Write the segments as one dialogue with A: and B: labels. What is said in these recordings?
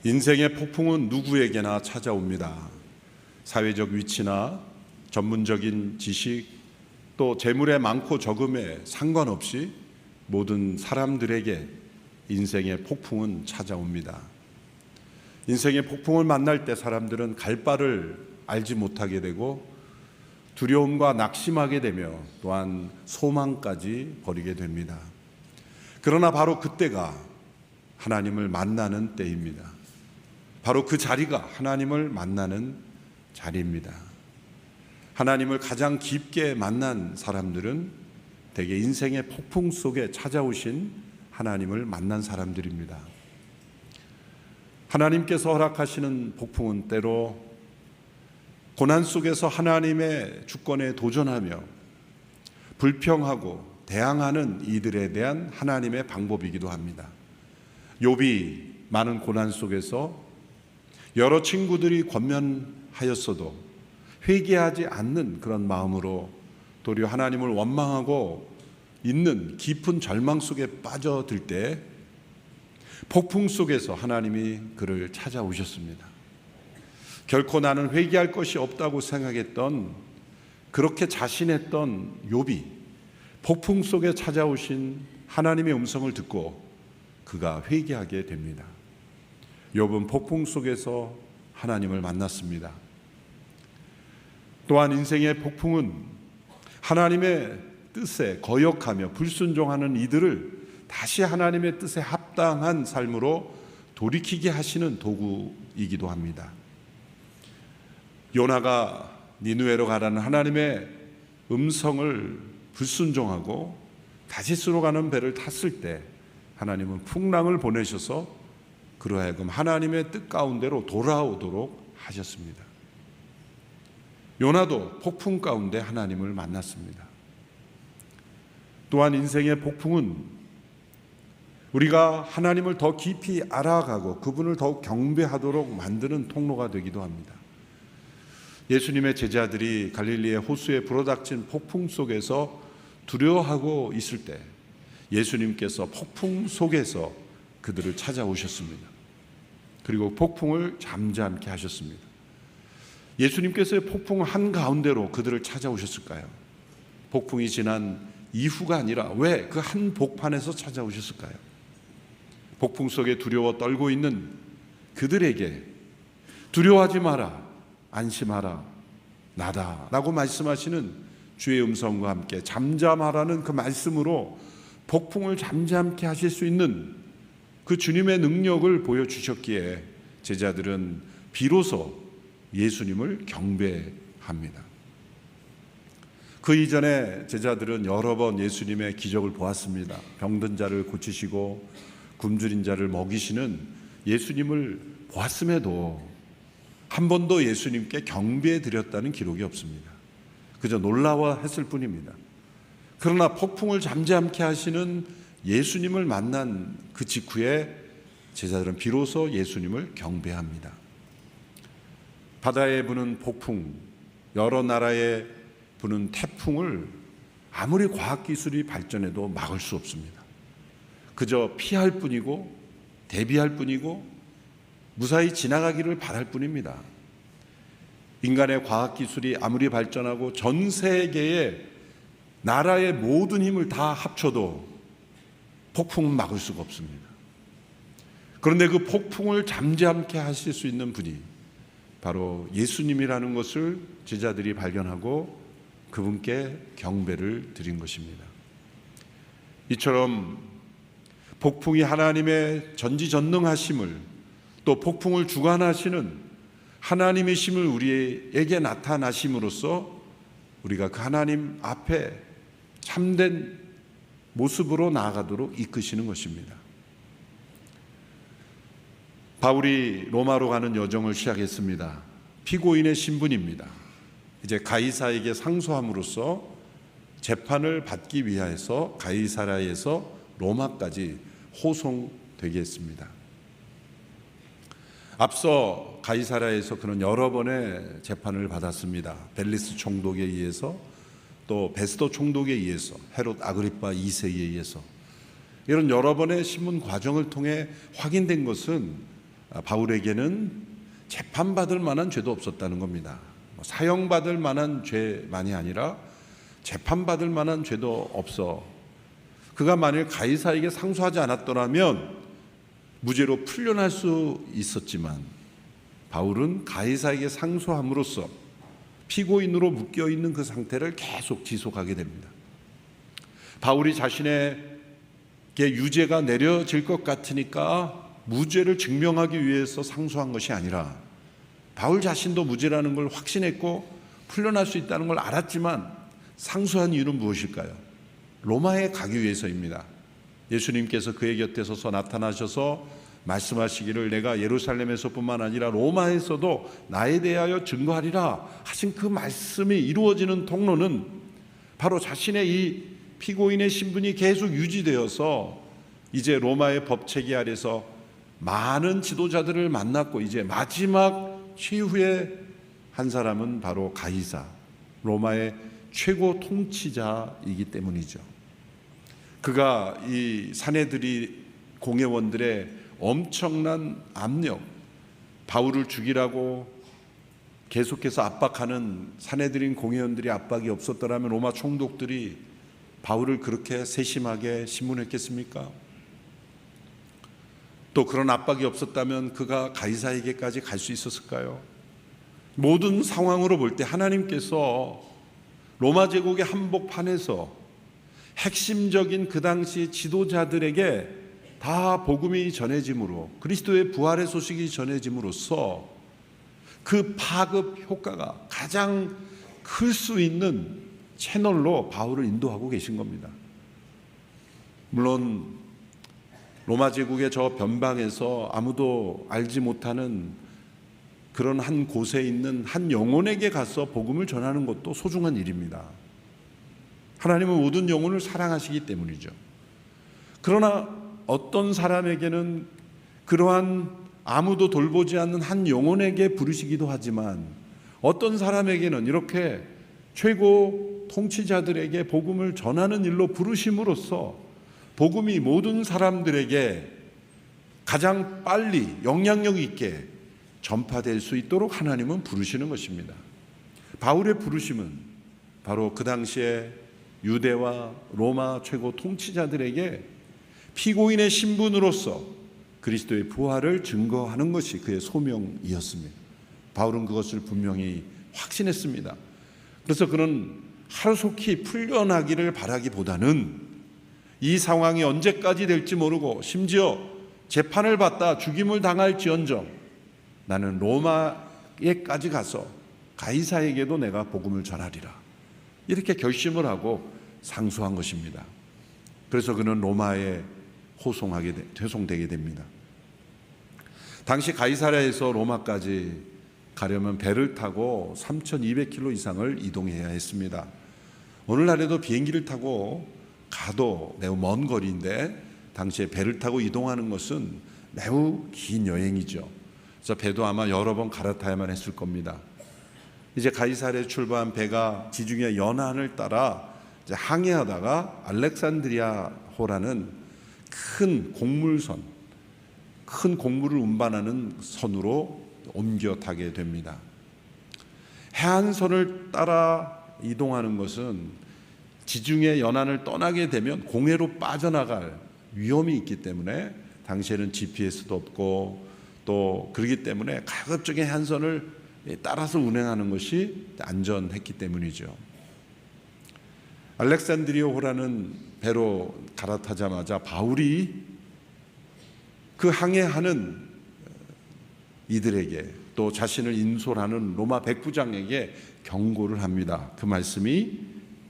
A: 인생의 폭풍은 누구에게나 찾아옵니다. 사회적 위치나 전문적인 지식, 또 재물의 많고 적음에 상관없이 모든 사람들에게 인생의 폭풍은 찾아옵니다. 인생의 폭풍을 만날 때 사람들은 갈 바를 알지 못하게 되고 두려움과 낙심하게 되며 또한 소망까지 버리게 됩니다. 그러나 바로 그때가 하나님을 만나는 때입니다. 바로 그 자리가 하나님을 만나는 자리입니다. 하나님을 가장 깊게 만난 사람들은 대개 인생의 폭풍 속에 찾아오신 하나님을 만난 사람들입니다. 하나님께서 허락하시는 폭풍은 때로 고난 속에서 하나님의 주권에 도전하며 불평하고 대항하는 이들에 대한 하나님의 방법이기도 합니다. 욥이 많은 고난 속에서 여러 친구들이 권면하였어도 회개하지 않는 그런 마음으로 도리어 하나님을 원망하고 있는 깊은 절망 속에 빠져들 때 폭풍 속에서 하나님이 그를 찾아오셨습니다. 결코 나는 회개할 것이 없다고 생각했던, 그렇게 자신했던 욥이 폭풍 속에 찾아오신 하나님의 음성을 듣고 그가 회개하게 됩니다. 욥은 폭풍 속에서 하나님을 만났습니다. 또한 인생의 폭풍은 하나님의 뜻에 거역하며 불순종하는 이들을 다시 하나님의 뜻에 합당한 삶으로 돌이키게 하시는 도구이기도 합니다. 요나가 니느웨로 가라는 하나님의 음성을 불순종하고 다시스로 가는 배를 탔을 때 하나님은 풍랑을 보내셔서 그로 하여금 하나님의 뜻 가운데로 돌아오도록 하셨습니다. 요나도 폭풍 가운데 하나님을 만났습니다. 또한 인생의 폭풍은 우리가 하나님을 더 깊이 알아가고 그분을 더욱 경배하도록 만드는 통로가 되기도 합니다. 예수님의 제자들이 갈릴리의 호수에 불어닥친 폭풍 속에서 두려워하고 있을 때 예수님께서 폭풍 속에서 그들을 찾아오셨습니다. 그리고 폭풍을 잠잠케 하셨습니다. 예수님께서의 폭풍 한가운데로 그들을 찾아오셨을까요? 폭풍이 지난 이후가 아니라 왜 그 한 복판에서 찾아오셨을까요? 폭풍 속에 두려워 떨고 있는 그들에게 두려워하지 마라, 안심하라, 나다 라고 말씀하시는 주의 음성과 함께 잠잠하라는 그 말씀으로 폭풍을 잠잠케 하실 수 있는 그 주님의 능력을 보여주셨기에 제자들은 비로소 예수님을 경배합니다. 그 이전에 제자들은 여러 번 예수님의 기적을 보았습니다. 병든 자를 고치시고 굶주린 자를 먹이시는 예수님을 보았음에도 한 번도 예수님께 경배해 드렸다는 기록이 없습니다. 그저 놀라워했을 뿐입니다. 그러나 폭풍을 잠잠케 하시는 예수님을 만난 그 직후에 제자들은 비로소 예수님을 경배합니다. 바다에 부는 폭풍, 여러 나라에 부는 태풍을 아무리 과학기술이 발전해도 막을 수 없습니다. 그저 피할 뿐이고 대비할 뿐이고 무사히 지나가기를 바랄 뿐입니다. 인간의 과학기술이 아무리 발전하고 전 세계의 나라의 모든 힘을 다 합쳐도 폭풍은 막을 수가 없습니다. 그런데 그 폭풍을 잠잠케 하실 수 있는 분이 바로 예수님이라는 것을 제자들이 발견하고 그분께 경배를 드린 것입니다. 이처럼 폭풍이 하나님의 전지전능하심을, 또 폭풍을 주관하시는 하나님의 힘을 우리에게 나타나심으로써 우리가 그 하나님 앞에 참된 모습으로 나아가도록 이끄시는 것입니다. 바울이 로마로 가는 여정을 시작했습니다. 피고인의 신분입니다. 이제 가이사에게 상소함으로써 재판을 받기 위하여서 가이사라에서 로마까지 호송되게 했습니다. 앞서 가이사라에서 그는 여러 번의 재판을 받았습니다. 벨리스 총독에 의해서, 또 베스도 총독에 의해서, 헤롯 아그리파 2세에 의해서, 이런 여러 번의 신문 과정을 통해 확인된 것은 바울에게는 재판받을 만한 죄도 없었다는 겁니다. 사형받을 만한 죄만이 아니라 재판받을 만한 죄도 없어. 그가 만일 가이사에게 상소하지 않았더라면 무죄로 풀려날 수 있었지만 바울은 가이사에게 상소함으로써 피고인으로 묶여있는 그 상태를 계속 지속하게 됩니다. 바울이 자신에게 유죄가 내려질 것 같으니까 무죄를 증명하기 위해서 상소한 것이 아니라 바울 자신도 무죄라는 걸 확신했고 풀려날 수 있다는 걸 알았지만 상소한 이유는 무엇일까요? 로마에 가기 위해서입니다. 예수님께서 그의 곁에 서서 나타나셔서 말씀하시기를 내가 예루살렘에서뿐만 아니라 로마에서도 나에 대하여 증거하리라 하신 그 말씀이 이루어지는 통로는 바로 자신의 이 피고인의 신분이 계속 유지되어서 이제 로마의 법체계 아래서 많은 지도자들을 만났고 이제 마지막 최후의 한 사람은 바로 가이사, 로마의 최고 통치자이기 때문이죠. 그가 이 사내들이 공회원들의 엄청난 압력, 바울을 죽이라고 계속해서 압박하는 사내들인 공회원들이 압박이 없었더라면 로마 총독들이 바울을 그렇게 세심하게 신문했겠습니까? 또 그런 압박이 없었다면 그가 가이사에게까지 갈 수 있었을까요? 모든 상황으로 볼 때 하나님께서 로마 제국의 한복판에서 핵심적인 그 당시 지도자들에게 다 복음이 전해짐으로 그리스도의 부활의 소식이 전해짐으로써 그 파급 효과가 가장 클 수 있는 채널로 바울을 인도하고 계신 겁니다. 물론 로마 제국의 저 변방에서 아무도 알지 못하는 그런 한 곳에 있는 한 영혼에게 가서 복음을 전하는 것도 소중한 일입니다. 하나님은 모든 영혼을 사랑하시기 때문이죠. 그러나 어떤 사람에게는 그러한 아무도 돌보지 않는 한 영혼에게 부르시기도 하지만 어떤 사람에게는 이렇게 최고 통치자들에게 복음을 전하는 일로 부르심으로써 복음이 모든 사람들에게 가장 빨리 영향력 있게 전파될 수 있도록 하나님은 부르시는 것입니다. 바울의 부르심은 바로 그 당시에 유대와 로마 최고 통치자들에게 피고인의 신분으로서 그리스도의 부활을 증거하는 것이 그의 소명이었습니다. 바울은 그것을 분명히 확신했습니다. 그래서 그는 하루속히 풀려나기를 바라기보다는 이 상황이 언제까지 될지 모르고 심지어 재판을 받다 죽임을 당할지언정 나는 로마에까지 가서 가이사에게도 내가 복음을 전하리라 이렇게 결심을 하고 상소한 것입니다. 그래서 그는 로마에 회송되게 됩니다. 당시 가이사랴에서 로마까지 가려면 배를 타고 3,200km 이상을 이동해야 했습니다. 오늘날에도 비행기를 타고 가도 매우 먼 거리인데 당시에 배를 타고 이동하는 것은 매우 긴 여행이죠. 그래서 배도 아마 여러 번 갈아타야만 했을 겁니다. 이제 가이사랴에 출발한 배가 지중해 연안을 따라 이제 항해하다가 알렉산드리아호라는 큰 곡물선, 큰 곡물을 운반하는 선으로 옮겨 타게 됩니다. 해안선을 따라 이동하는 것은 지중해 연안을 떠나게 되면 공해로 빠져나갈 위험이 있기 때문에 당시에는 GPS도 없고 또 그렇기 때문에 가급적인 해안선을 따라서 운행하는 것이 안전했기 때문이죠. 알렉산드리아호라는 배로 갈아타자마자 바울이 그 항해하는 이들에게 또 자신을 인솔하는 로마 백부장에게 경고를 합니다. 그 말씀이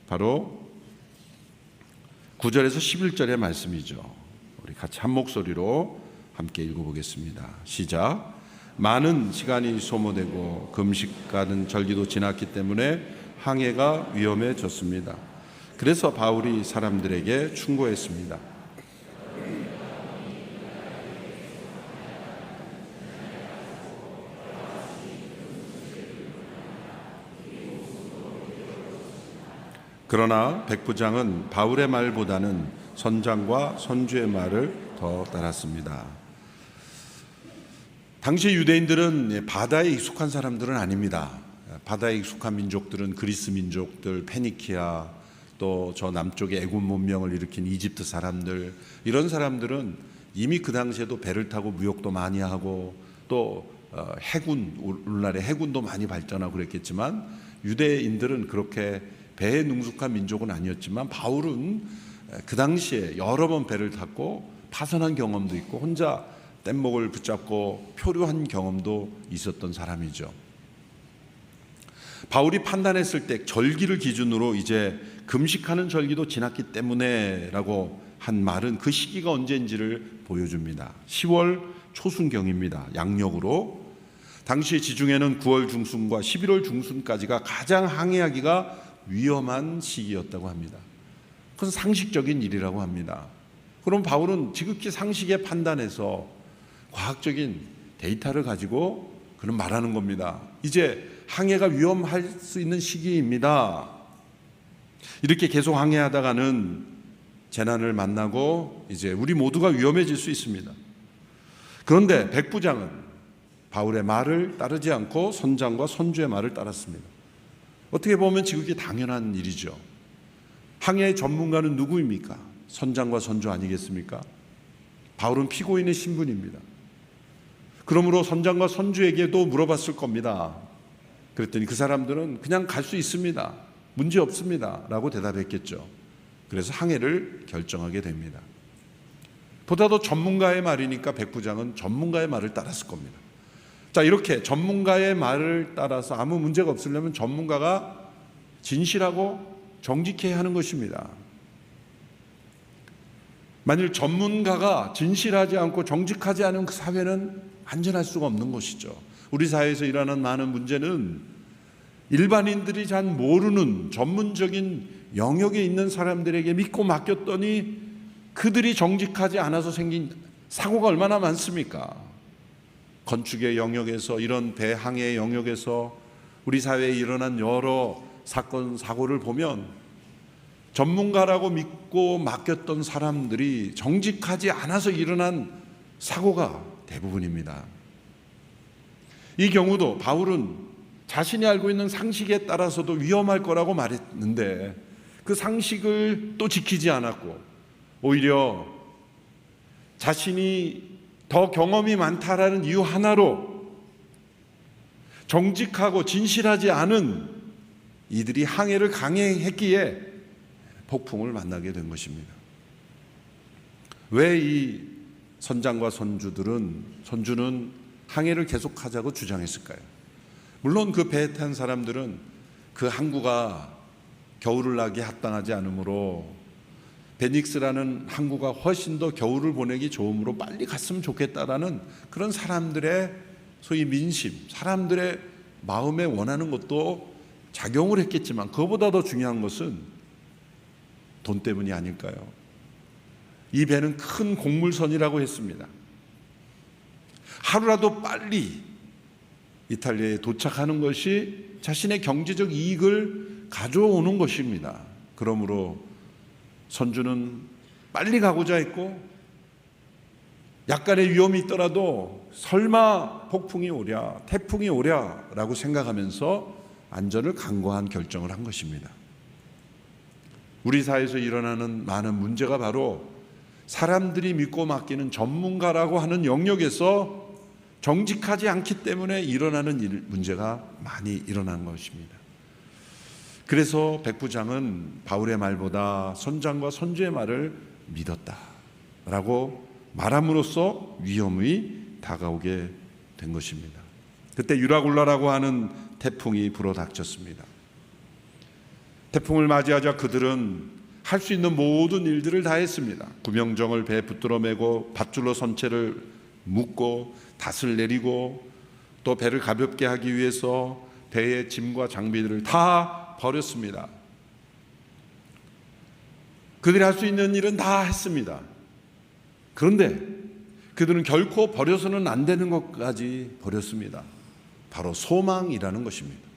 A: 바로 9절에서 11절의 말씀이죠. 우리 같이 한 목소리로 함께 읽어보겠습니다. 시작. 많은 시간이 소모되고 금식가는 절기도 지났기 때문에 항해가 위험해졌습니다. 그래서 바울이 사람들에게 충고했습니다. 그러나 백부장은 바울의 말보다는 선장과 선주의 말을 더 따랐습니다. 당시 유대인들은 바다에 익숙한 사람들은 아닙니다. 바다에 익숙한 민족들은 그리스 민족들, 페니키아, 또 저 남쪽에 애굽 문명을 일으킨 이집트 사람들, 이런 사람들은 이미 그 당시에도 배를 타고 무역도 많이 하고 또 해군, 오늘날의 해군도 많이 발전하고 그랬겠지만 유대인들은 그렇게 배에 능숙한 민족은 아니었지만 바울은 그 당시에 여러 번 배를 탔고 파선한 경험도 있고 혼자 뗏목을 붙잡고 표류한 경험도 있었던 사람이죠. 바울이 판단했을 때 절기를 기준으로 이제 금식하는 절기도 지났기 때문에라고 한 말은 그 시기가 언제인지를 보여줍니다. 10월 초순경입니다. 양력으로. 당시 지중해는 9월 중순과 11월 중순까지가 가장 항해하기가 위험한 시기였다고 합니다. 그건 상식적인 일이라고 합니다. 그럼 바울은 지극히 상식의 판단에서 과학적인 데이터를 가지고 그는 말하는 겁니다. 이제 항해가 위험할 수 있는 시기입니다. 이렇게 계속 항해하다가는 재난을 만나고 이제 우리 모두가 위험해질 수 있습니다. 그런데 백부장은 바울의 말을 따르지 않고 선장과 선주의 말을 따랐습니다. 어떻게 보면 지극히 당연한 일이죠. 항해의 전문가는 누구입니까? 선장과 선주 아니겠습니까? 바울은 피고인의 신분입니다. 그러므로 선장과 선주에게도 물어봤을 겁니다. 그랬더니 그 사람들은 그냥 갈 수 있습니다. 문제 없습니다. 라고 대답했겠죠. 그래서 항해를 결정하게 됩니다. 보다도 전문가의 말이니까 백부장은 전문가의 말을 따랐을 겁니다. 자, 이렇게 전문가의 말을 따라서 아무 문제가 없으려면 전문가가 진실하고 정직해야 하는 것입니다. 만일 전문가가 진실하지 않고 정직하지 않은 그 사회는 안전할 수가 없는 것이죠. 우리 사회에서 일어나는 많은 문제는 일반인들이 잘 모르는 전문적인 영역에 있는 사람들에게 믿고 맡겼더니 그들이 정직하지 않아서 생긴 사고가 얼마나 많습니까? 건축의 영역에서, 이런 배항의 영역에서 우리 사회에 일어난 여러 사건, 사고를 보면 전문가라고 믿고 맡겼던 사람들이 정직하지 않아서 일어난 사고가 대부분입니다. 이 경우도 바울은 자신이 알고 있는 상식에 따라서도 위험할 거라고 말했는데 그 상식을 또 지키지 않았고 오히려 자신이 더 경험이 많다라는 이유 하나로 정직하고 진실하지 않은 이들이 항해를 강행했기에 폭풍을 만나게 된 것입니다. 왜 이 선장과 선주는 항해를 계속하자고 주장했을까요? 물론 그 배에 탄 사람들은 그 항구가 겨울을 나기 합당하지 않으므로 베닉스라는 항구가 훨씬 더 겨울을 보내기 좋으므로 빨리 갔으면 좋겠다라는 그런 사람들의 소위 민심, 사람들의 마음에 원하는 것도 작용을 했겠지만 그거보다 더 중요한 것은 돈 때문이 아닐까요? 이 배는 큰 곡물선이라고 했습니다. 하루라도 빨리 이탈리아에 도착하는 것이 자신의 경제적 이익을 가져오는 것입니다. 그러므로 선주는 빨리 가고자 했고 약간의 위험이 있더라도 설마 폭풍이 오랴, 태풍이 오랴라고 생각하면서 안전을 강구한 결정을 한 것입니다. 우리 사회에서 일어나는 많은 문제가 바로 사람들이 믿고 맡기는 전문가라고 하는 영역에서 정직하지 않기 때문에 일어나는 문제가 많이 일어나는 것입니다. 그래서 백부장은 바울의 말보다 선장과 선주의 말을 믿었다라고 말함으로써 위험이 다가오게 된 것입니다. 그때 유라굴라라고 하는 태풍이 불어닥쳤습니다. 태풍을 맞이하자 그들은 할 수 있는 모든 일들을 다 했습니다. 구명정을 배에 붙들어 매고 밧줄로 선체를 묶고 닷을 내리고 또 배를 가볍게 하기 위해서 배의 짐과 장비들을 다 버렸습니다. 그들이 할 수 있는 일은 다 했습니다. 그런데 그들은 결코 버려서는 안 되는 것까지 버렸습니다. 바로 소망이라는 것입니다.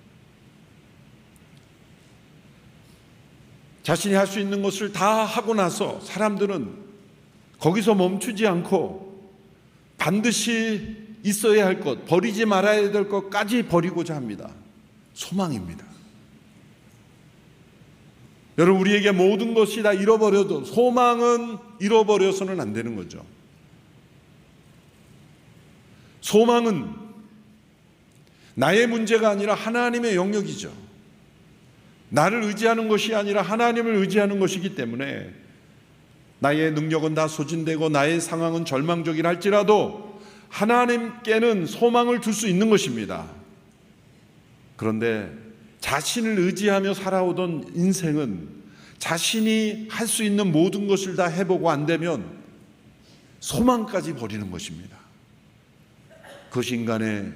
A: 자신이 할 수 있는 것을 다 하고 나서 사람들은 거기서 멈추지 않고 반드시 있어야 할 것, 버리지 말아야 될 것까지 버리고자 합니다. 소망입니다. 여러분, 우리에게 모든 것이 다 잃어버려도 소망은 잃어버려서는 안 되는 거죠. 소망은 나의 문제가 아니라 하나님의 영역이죠. 나를 의지하는 것이 아니라 하나님을 의지하는 것이기 때문에 나의 능력은 다 소진되고 나의 상황은 절망적이라 할지라도 하나님께는 소망을 둘 수 있는 것입니다. 그런데 자신을 의지하며 살아오던 인생은 자신이 할 수 있는 모든 것을 다 해보고 안 되면 소망까지 버리는 것입니다. 그것이 인간의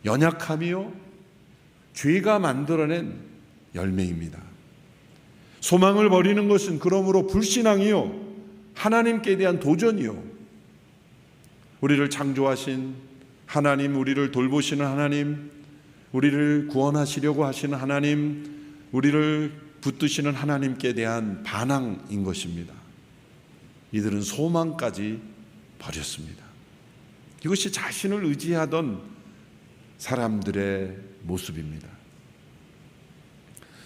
A: 연약함이요 죄가 만들어낸 열매입니다. 소망을 버리는 것은 그러므로 불신앙이요 하나님께 대한 도전이요, 우리를 창조하신 하나님, 우리를 돌보시는 하나님, 우리를 구원하시려고 하시는 하나님, 우리를 붙드시는 하나님께 대한 반항인 것입니다. 이들은 소망까지 버렸습니다. 이것이 자신을 의지하던 사람들의 모습입니다.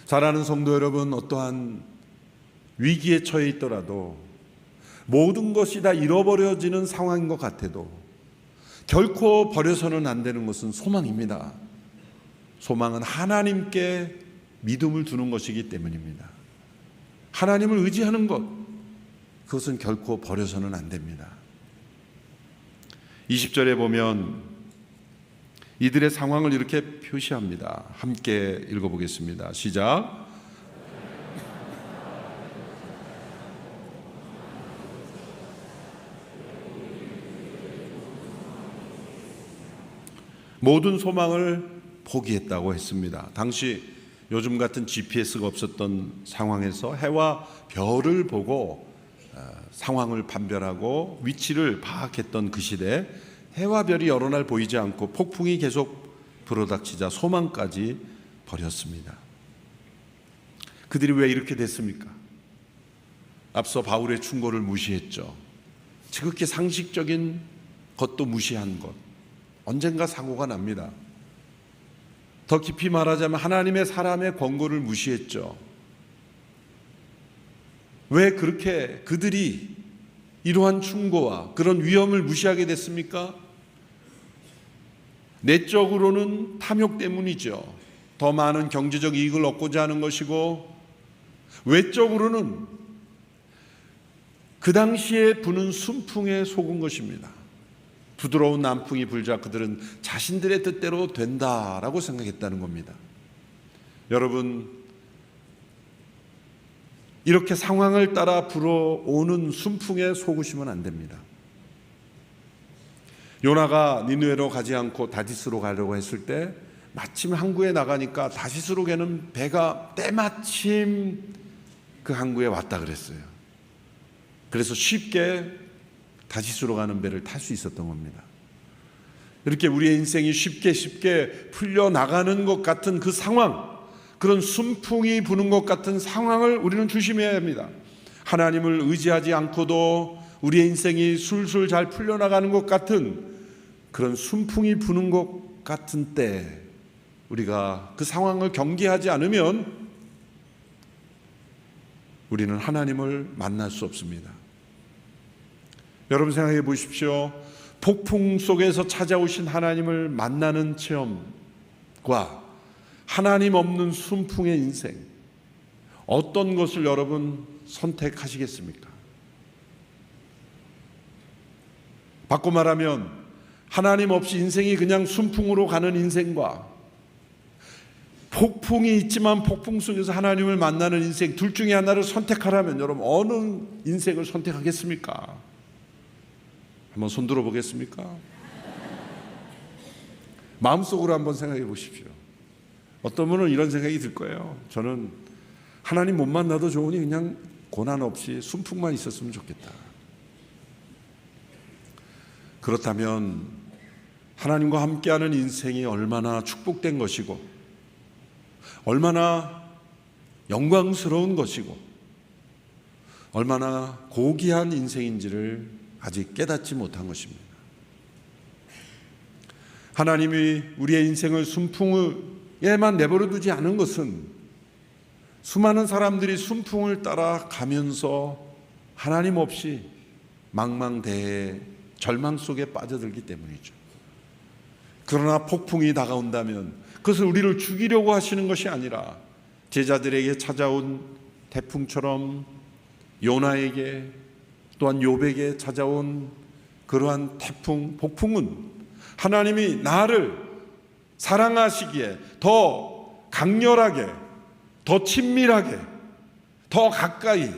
A: 사랑하는 성도 여러분, 어떠한 위기에 처해 있더라도 모든 것이 다 잃어버려지는 상황인 것 같아도 결코 버려서는 안 되는 것은 소망입니다. 소망은 하나님께 믿음을 두는 것이기 때문입니다. 하나님을 의지하는 것, 그것은 결코 버려서는 안 됩니다. 20절에 보면 이들의 상황을 이렇게 표시합니다. 함께 읽어보겠습니다. 시작. 모든 소망을 포기했다고 했습니다. 당시 요즘 같은 GPS가 없었던 상황에서 해와 별을 보고 상황을 판별하고 위치를 파악했던 그 시대, 해와 별이 여러 날 보이지 않고 폭풍이 계속 불어닥치자 소망까지 버렸습니다. 그들이 왜 이렇게 됐습니까? 앞서 바울의 충고를 무시했죠. 지극히 상식적인 것도 무시한 것, 언젠가 사고가 납니다. 더 깊이 말하자면 하나님의 사람의 권고를 무시했죠. 왜 그렇게 그들이 이러한 충고와 그런 위험을 무시하게 됐습니까? 내적으로는 탐욕 때문이죠. 더 많은 경제적 이익을 얻고자 하는 것이고, 외적으로는 그 당시에 부는 순풍에 속은 것입니다. 부드러운 남풍이 불자 그들은 자신들의 뜻대로 된다라고 생각했다는 겁니다. 여러분, 이렇게 상황을 따라 불어오는 순풍에 속으시면 안 됩니다. 요나가 니느웨로 가지 않고 다디스로 가려고 했을 때 마침 항구에 나가니까 다시스로 가는 배가 때마침 그 항구에 왔다 그랬어요. 그래서 쉽게 다시스로 가는 배를 탈 수 있었던 겁니다. 이렇게 우리의 인생이 쉽게 풀려나가는 것 같은 그 상황, 그런 순풍이 부는 것 같은 상황을 우리는 조심해야 합니다. 하나님을 의지하지 않고도 우리의 인생이 술술 잘 풀려나가는 것 같은 그런 순풍이 부는 것 같은 때 우리가 그 상황을 경계하지 않으면 우리는 하나님을 만날 수 없습니다. 여러분 생각해 보십시오. 폭풍 속에서 찾아오신 하나님을 만나는 체험과 하나님 없는 순풍의 인생, 어떤 것을 여러분 선택하시겠습니까? 바꿔 말하면 하나님 없이 인생이 그냥 순풍으로 가는 인생과 폭풍이 있지만 폭풍 속에서 하나님을 만나는 인생, 둘 중에 하나를 선택하라면 여러분 어느 인생을 선택하겠습니까? 한번 손 들어 보겠습니까? 마음속으로 한번 생각해 보십시오. 어떤 분은 이런 생각이 들 거예요. 저는 하나님 못 만나도 좋으니 그냥 고난 없이 순풍만 있었으면 좋겠다. 그렇다면 하나님과 함께하는 인생이 얼마나 축복된 것이고 얼마나 영광스러운 것이고 얼마나 고귀한 인생인지를 아직 깨닫지 못한 것입니다. 하나님이 우리의 인생을 순풍에만 내버려 두지 않은 것은 수많은 사람들이 순풍을 따라 가면서 하나님 없이 망망대해 절망 속에 빠져들기 때문이죠. 그러나 폭풍이 다가온다면 그것을 우리를 죽이려고 하시는 것이 아니라 제자들에게 찾아온 태풍처럼 요나에게 또한 욥에게 찾아온 그러한 태풍, 폭풍은 하나님이 나를 사랑하시기에 더 강렬하게, 더 친밀하게, 더 가까이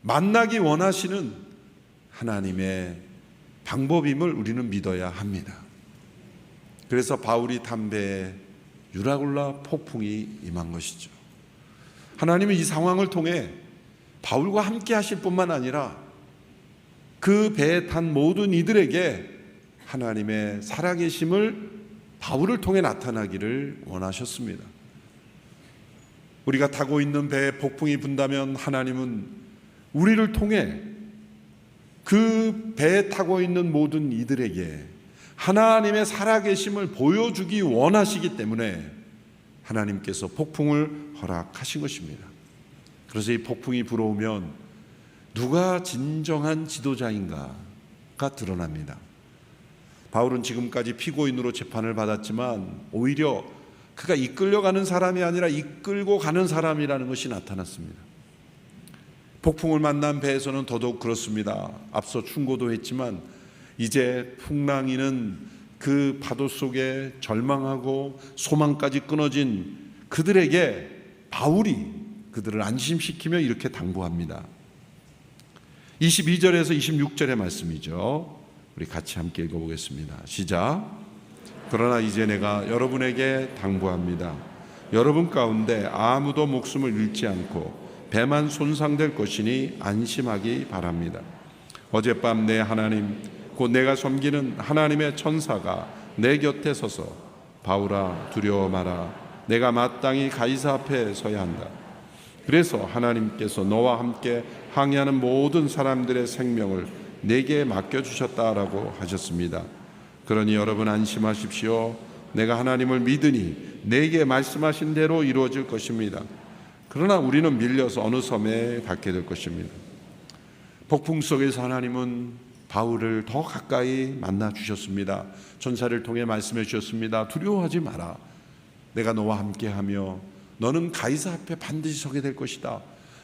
A: 만나기 원하시는 하나님의 방법임을 우리는 믿어야 합니다. 그래서 바울이 탄 배에 유라굴라 폭풍이 임한 것이죠. 하나님은 이 상황을 통해 바울과 함께 하실 뿐만 아니라 그 배에 탄 모든 이들에게 하나님의 살아계심을 바울을 통해 나타나기를 원하셨습니다. 우리가 타고 있는 배에 폭풍이 분다면 하나님은 우리를 통해 그 배에 타고 있는 모든 이들에게 하나님의 살아계심을 보여주기 원하시기 때문에 하나님께서 폭풍을 허락하신 것입니다. 그래서 이 폭풍이 불어오면 누가 진정한 지도자인가가 드러납니다. 바울은 지금까지 피고인으로 재판을 받았지만 오히려 그가 이끌려가는 사람이 아니라 이끌고 가는 사람이라는 것이 나타났습니다. 폭풍을 만난 배에서는 더더욱 그렇습니다. 앞서 충고도 했지만 이제 풍랑이는 그 파도 속에 절망하고 소망까지 끊어진 그들에게 바울이 그들을 안심시키며 이렇게 당부합니다. 22절에서 26절의 말씀이죠. 우리 같이 함께 읽어보겠습니다. 시작. 그러나 이제 내가 여러분에게 당부합니다. 여러분 가운데 아무도 목숨을 잃지 않고 배만 손상될 것이니 안심하기 바랍니다. 어젯밤 내 하나님 곧 내가 섬기는 하나님의 천사가 내 곁에 서서 바울아 두려워 마라. 내가 마땅히 가이사 앞에 서야 한다. 그래서 하나님께서 너와 함께 항해하는 모든 사람들의 생명을 내게 맡겨주셨다라고 하셨습니다. 그러니 여러분 안심하십시오. 내가 하나님을 믿으니 내게 말씀하신 대로 이루어질 것입니다. 그러나 우리는 밀려서 어느 섬에 닿게 될 것입니다. 폭풍 속에서 하나님은 바울을 더 가까이 만나 주셨습니다. 천사를 통해 말씀해 주셨습니다. 두려워하지 마라. 내가 너와 함께하며 너는 가이사 앞에 반드시 서게 될 것이다.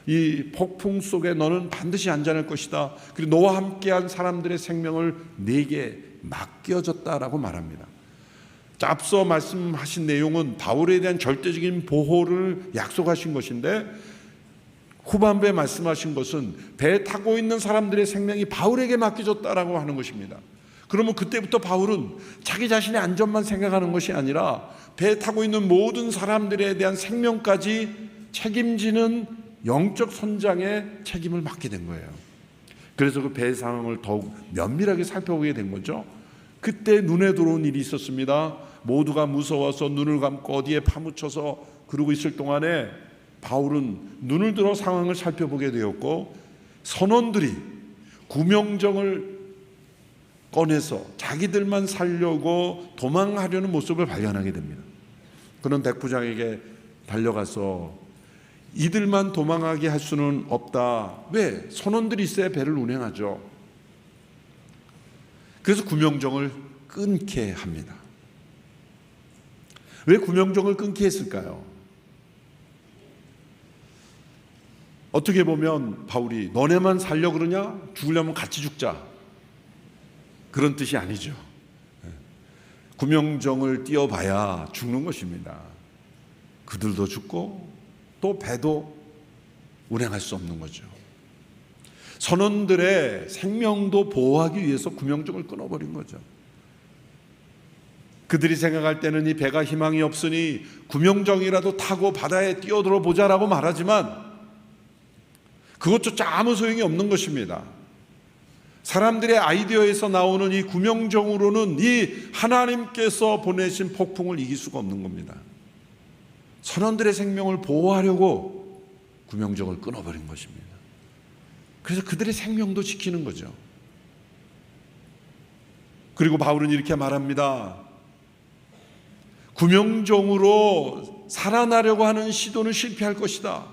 A: 이 폭풍 속에 너는 반드시 안전할 것이다. 그리고 너와 함께한 사람들의 생명을 내게 맡겨졌다라고 말합니다. 앞서 말씀하신 내용은 바울에 대한 절대적인 보호를 약속하신 것인데 후반부에 말씀하신 것은 배에 타고 있는 사람들의 생명이 바울에게 맡겨졌다라고 하는 것입니다. 그러면 그때부터 바울은 자기 자신의 안전만 생각하는 것이 아니라 배에 타고 있는 모든 사람들에 대한 생명까지 책임지는 영적 선장의 책임을 맡게 된 거예요. 그래서 그 배 상황을 더욱 면밀하게 살펴보게 된 거죠. 그때 눈에 들어온 일이 있었습니다. 모두가 무서워서 눈을 감고 어디에 파묻혀서 그러고 있을 동안에 바울은 눈을 들어 상황을 살펴보게 되었고 선원들이 구명정을 꺼내서 자기들만 살려고 도망하려는 모습을 발견하게 됩니다. 그는 백부장에게 달려가서 이들만 도망하게 할 수는 없다. 왜? 선원들이 있어야 배를 운행하죠. 그래서 구명정을 끊게 합니다. 왜 구명정을 끊게 했을까요? 어떻게 보면 바울이 너네만 살려 그러냐? 죽으려면 같이 죽자. 그런 뜻이 아니죠. 구명정을 띄워봐야 죽는 것입니다. 그들도 죽고 또 배도 운행할 수 없는 거죠. 선원들의 생명도 보호하기 위해서 구명정을 끊어버린 거죠. 그들이 생각할 때는 이 배가 희망이 없으니 구명정이라도 타고 바다에 뛰어들어 보자라고 말하지만 그것조차 아무 소용이 없는 것입니다. 사람들의 아이디어에서 나오는 이 구명정으로는 이 하나님께서 보내신 폭풍을 이길 수가 없는 겁니다. 선원들의 생명을 보호하려고 구명정을 끊어버린 것입니다. 그래서 그들의 생명도 지키는 거죠. 그리고 바울은 이렇게 말합니다. 구명종으로 살아나려고 하는 시도는 실패할 것이다.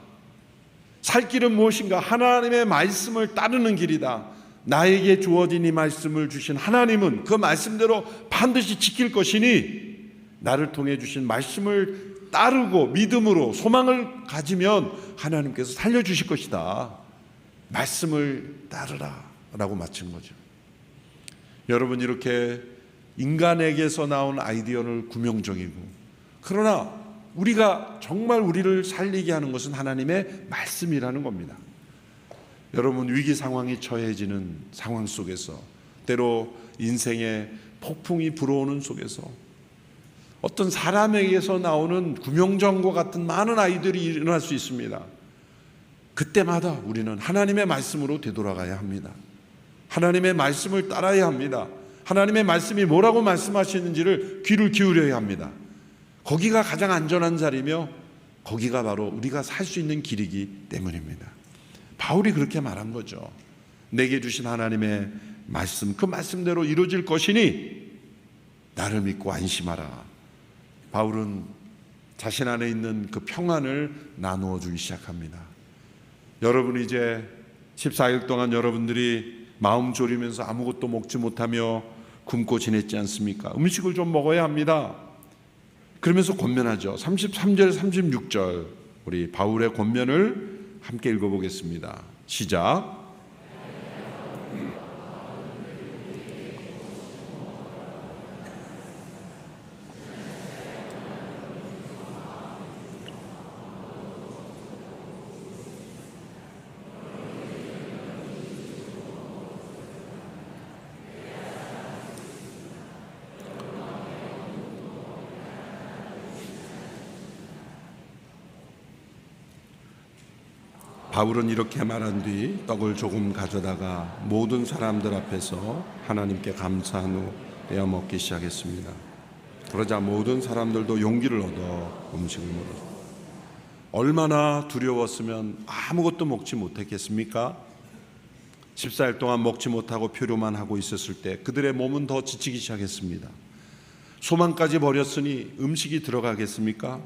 A: 살 길은 무엇인가? 하나님의 말씀을 따르는 길이다. 나에게 주어진 이 말씀을 주신 하나님은 그 말씀대로 반드시 지킬 것이니 나를 통해 주신 말씀을 따르고 믿음으로 소망을 가지면 하나님께서 살려주실 것이다. 말씀을 따르라 라고 마친 거죠. 여러분, 이렇게 인간에게서 나온 아이디어는 구명종이고, 그러나 우리가 정말 우리를 살리게 하는 것은 하나님의 말씀이라는 겁니다. 여러분, 위기 상황이 처해지는 상황 속에서, 때로 인생의 폭풍이 불어오는 속에서 어떤 사람에게서 나오는 구명정과 같은 많은 아이들이 일어날 수 있습니다. 그때마다 우리는 하나님의 말씀으로 되돌아가야 합니다. 하나님의 말씀을 따라야 합니다. 하나님의 말씀이 뭐라고 말씀하시는지를 귀를 기울여야 합니다. 거기가 가장 안전한 자리며 거기가 바로 우리가 살 수 있는 길이기 때문입니다. 바울이 그렇게 말한 거죠. 내게 주신 하나님의 말씀, 그 말씀대로 이루어질 것이니 나를 믿고 안심하라. 바울은 자신 안에 있는 그 평안을 나누어 주기 시작합니다. 여러분, 이제 14일 동안 여러분들이 마음 졸이면서 아무것도 먹지 못하며 굶고 지냈지 않습니까? 음식을 좀 먹어야 합니다. 그러면서 권면하죠. 33절 36절 우리 바울의 권면을 함께 읽어보겠습니다. 시작. 바울은 이렇게 말한 뒤 떡을 조금 가져다가 모든 사람들 앞에서 하나님께 감사한 후 떼어 먹기 시작했습니다. 그러자 모든 사람들도 용기를 얻어 음식을 먹었습니다. 얼마나 두려웠으면 아무것도 먹지 못했겠습니까? 14일 동안 먹지 못하고 표류만 하고 있었을 때 그들의 몸은 더 지치기 시작했습니다. 소망까지 버렸으니 음식이 들어가겠습니까?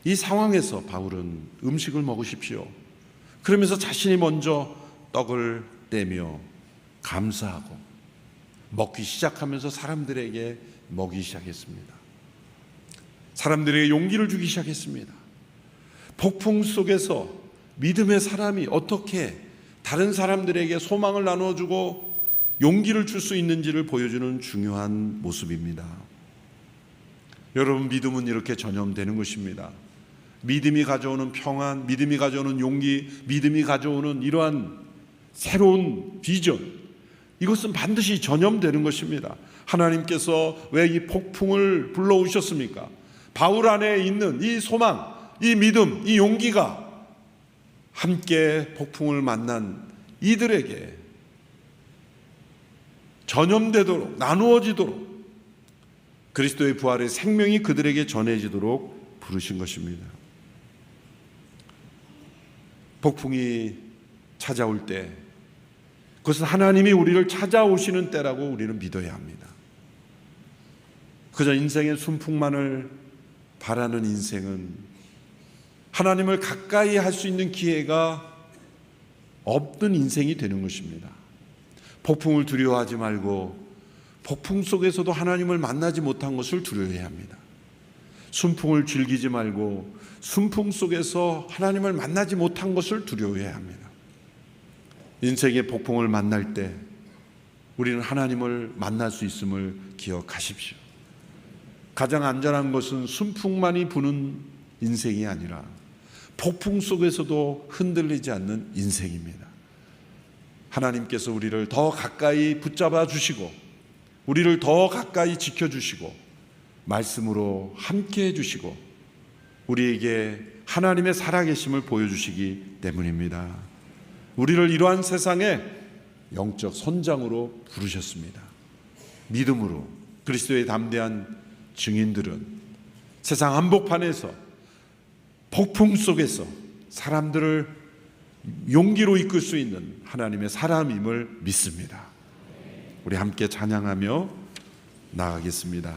A: 이 상황에서 바울은 음식을 먹으십시오. 그러면서 자신이 먼저 떡을 떼며 감사하고 먹기 시작하면서 사람들에게 먹이기 시작했습니다. 사람들에게 용기를 주기 시작했습니다. 폭풍 속에서 믿음의 사람이 어떻게 다른 사람들에게 소망을 나눠주고 용기를 줄 수 있는지를 보여주는 중요한 모습입니다. 여러분, 믿음은 이렇게 전염되는 것입니다. 믿음이 가져오는 평안, 믿음이 가져오는 용기, 믿음이 가져오는 이러한 새로운 비전, 이것은 반드시 전염되는 것입니다. 하나님께서 왜 이 폭풍을 불러오셨습니까? 바울 안에 있는 이 소망, 이 믿음, 이 용기가 함께 폭풍을 만난 이들에게 전염되도록, 나누어지도록, 그리스도의 부활의 생명이 그들에게 전해지도록 부르신 것입니다. 폭풍이 찾아올 때 그것은 하나님이 우리를 찾아오시는 때라고 우리는 믿어야 합니다. 그저 인생의 순풍만을 바라는 인생은 하나님을 가까이 할 수 있는 기회가 없는 인생이 되는 것입니다. 폭풍을 두려워하지 말고 폭풍 속에서도 하나님을 만나지 못한 것을 두려워해야 합니다. 순풍을 즐기지 말고 순풍 속에서 하나님을 만나지 못한 것을 두려워해야 합니다. 인생의 폭풍을 만날 때 우리는 하나님을 만날 수 있음을 기억하십시오. 가장 안전한 것은 순풍만이 부는 인생이 아니라 폭풍 속에서도 흔들리지 않는 인생입니다. 하나님께서 우리를 더 가까이 붙잡아 주시고 우리를 더 가까이 지켜주시고 말씀으로 함께 해주시고 우리에게 하나님의 살아계심을 보여주시기 때문입니다. 우리를 이러한 세상에 영적 선장으로 부르셨습니다. 믿음으로 그리스도의 담대한 증인들은 세상 한복판에서 폭풍 속에서 사람들을 용기로 이끌 수 있는 하나님의 사람임을 믿습니다. 우리 함께 찬양하며 나아가겠습니다.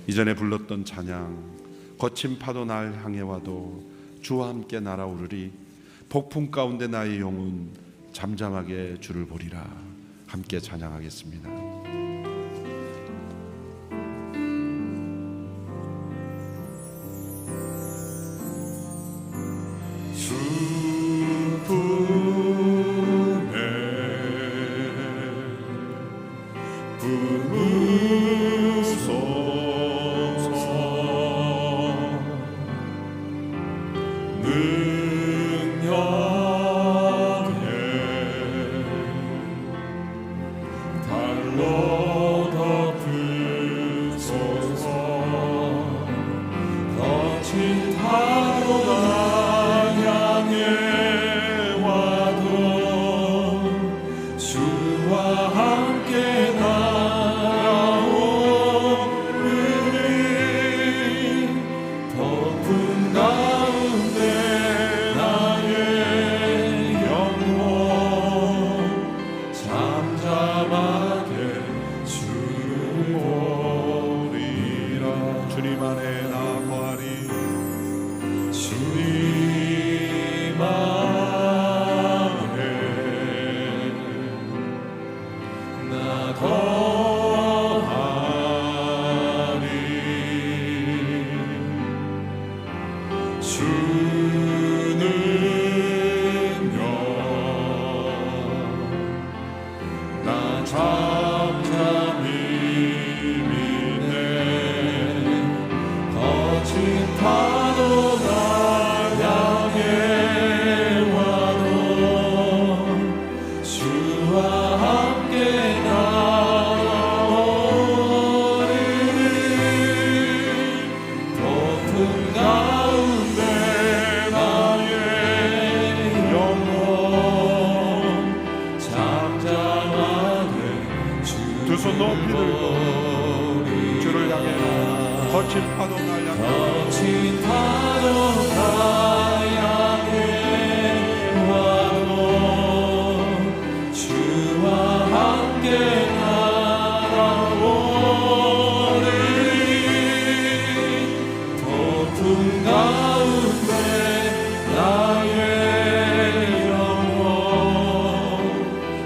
A: 이전에 불렀던 찬양, 거친 파도 날 향해 와도 주와 함께 날아오르리. 폭풍 가운데 나의 영혼 잠잠하게 주를 보리라. 함께 찬양하겠습니다. 거친 파도 날 향해 와도 주와 함께 날아오리. 폭풍 가운데 나의 영혼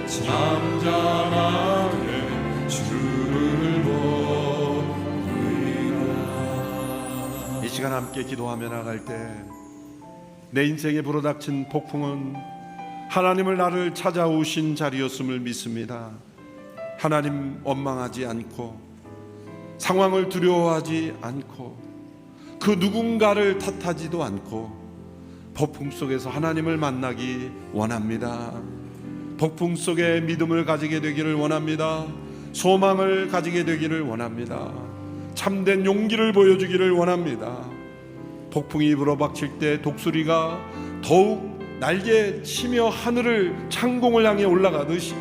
A: 잠잠하게 주를 이 시간 함께 기도하며 나갈 때 내 인생에 불어닥친 폭풍은 하나님을 나를 찾아오신 자리였음을 믿습니다. 하나님 원망하지 않고 상황을 두려워하지 않고 그 누군가를 탓하지도 않고 폭풍 속에서 하나님을 만나기 원합니다. 폭풍 속에 믿음을 가지게 되기를 원합니다. 소망을 가지게 되기를 원합니다. 참된 용기를 보여주기를 원합니다. 폭풍이 불어닥칠 때 독수리가 더욱 날개 치며 하늘을 창공을 향해 올라가듯이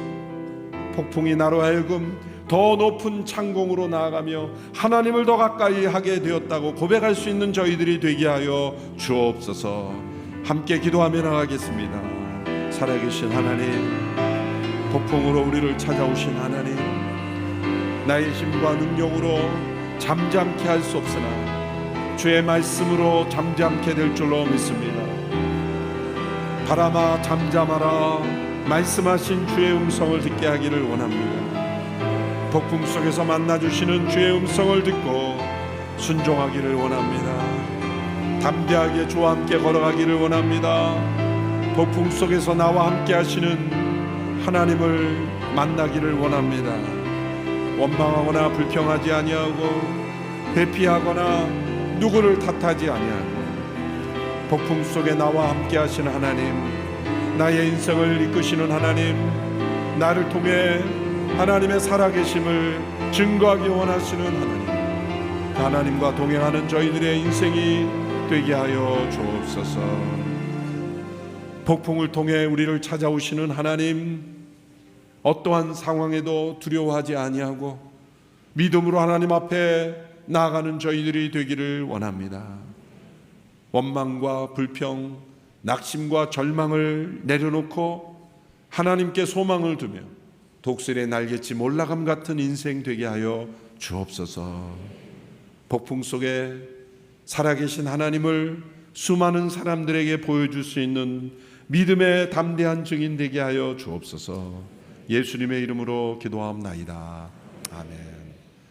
A: 폭풍이 나로 하여금 더 높은 창공으로 나아가며 하나님을 더 가까이 하게 되었다고 고백할 수 있는 저희들이 되게 하여 주옵소서. 함께 기도하며 나가겠습니다. 살아계신 하나님, 폭풍으로 우리를 찾아오신 하나님, 나의 힘과 능력으로 잠잠케 할 수 없으나 주의 말씀으로 잠잠케 될 줄로 믿습니다. 바람아 잠잠하라 말씀하신 주의 음성을 듣게 하기를 원합니다. 폭풍 속에서 만나주시는 주의 음성을 듣고 순종하기를 원합니다. 담대하게 주와 함께 걸어가기를 원합니다. 폭풍 속에서 나와 함께 하시는 하나님을 만나기를 원합니다. 원망하거나 불평하지 아니하고 회피하거나 누구를 탓하지 아니하고 폭풍 속에 나와 함께 하시는 하나님, 나의 인생을 이끄시는 하나님, 나를 통해 하나님의 살아계심을 증거하기 원하시는 하나님, 하나님과 동행하는 저희들의 인생이 되게 하여 주옵소서. 폭풍을 통해 우리를 찾아오시는 하나님, 어떠한 상황에도 두려워하지 아니하고 믿음으로 하나님 앞에 나아가는 저희들이 되기를 원합니다. 원망과 불평, 낙심과 절망을 내려놓고 하나님께 소망을 두며 독수리의 날갯짓 올라감 같은 인생 되게 하여 주옵소서. 폭풍 속에 살아계신 하나님을 수많은 사람들에게 보여줄 수 있는 믿음의 담대한 증인 되게 하여 주옵소서. 예수님의 이름으로 기도하옵나이다. 아멘.